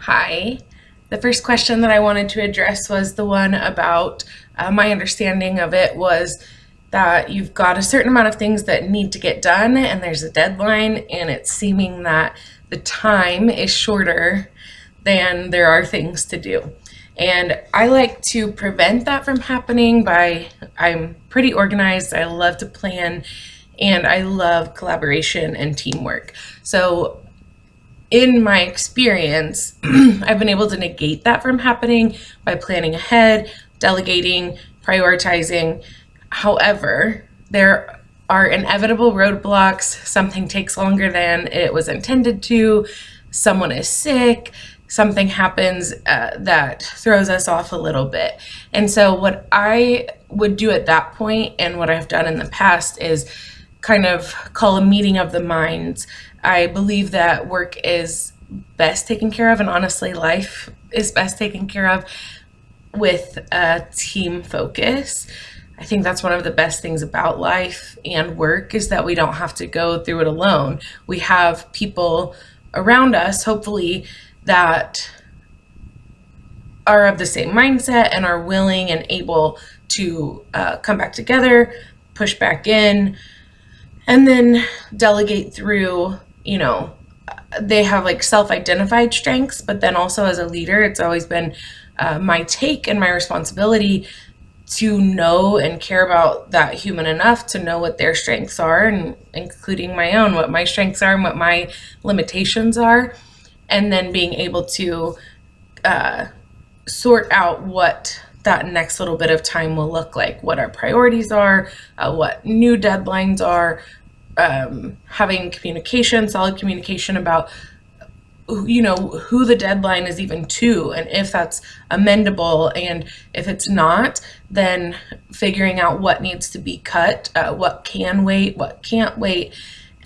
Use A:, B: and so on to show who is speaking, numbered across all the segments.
A: Hi. The first question that I wanted to address was the one about my understanding of it was that you've got a certain amount of things that need to get done, and there's a deadline, and it's seeming that the time is shorter than there are things to do. And I like to prevent that from happening I'm pretty organized, I love to plan, and I love collaboration and teamwork. So in my experience, I've been able to negate that from happening by planning ahead, delegating, prioritizing. However, there are inevitable roadblocks. Something takes longer than it was intended to. Someone is sick. Something happens that throws us off a little bit. And so, what I would do at that point, and what I've done in the past, is kind of call a meeting of the minds. I believe that work is best taken care of, and honestly, life is best taken care of with a team focus. I think that's one of the best things about life and work is that we don't have to go through it alone. We have people around us, hopefully, that are of the same mindset and are willing and able to come back together, push back in, and then delegate through, they have like self-identified strengths, but then also as a leader, it's always been my take and my responsibility to know and care about that human enough to know what their strengths are, and including my own, what my strengths are and what my limitations are, and then being able to sort out what that next little bit of time will look like, what our priorities are, what new deadlines are, having communication, solid communication about who the deadline is even to, and if that's amendable, and if it's not, then figuring out what needs to be cut, what can wait, what can't wait.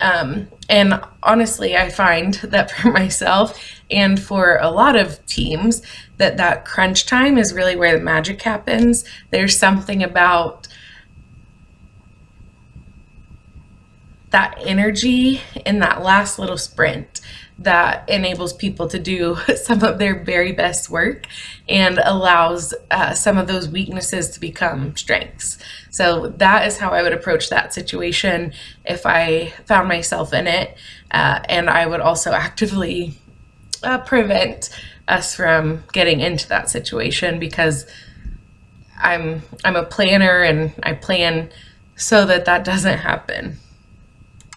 A: And honestly, I find that for myself and for a lot of teams, that crunch time is really where the magic happens. There's something about that energy in that last little sprint that enables people to do some of their very best work and allows some of those weaknesses to become strengths. So that is how I would approach that situation if I found myself in it. And I would also actively prevent us from getting into that situation, because I'm a planner and I plan so that doesn't happen.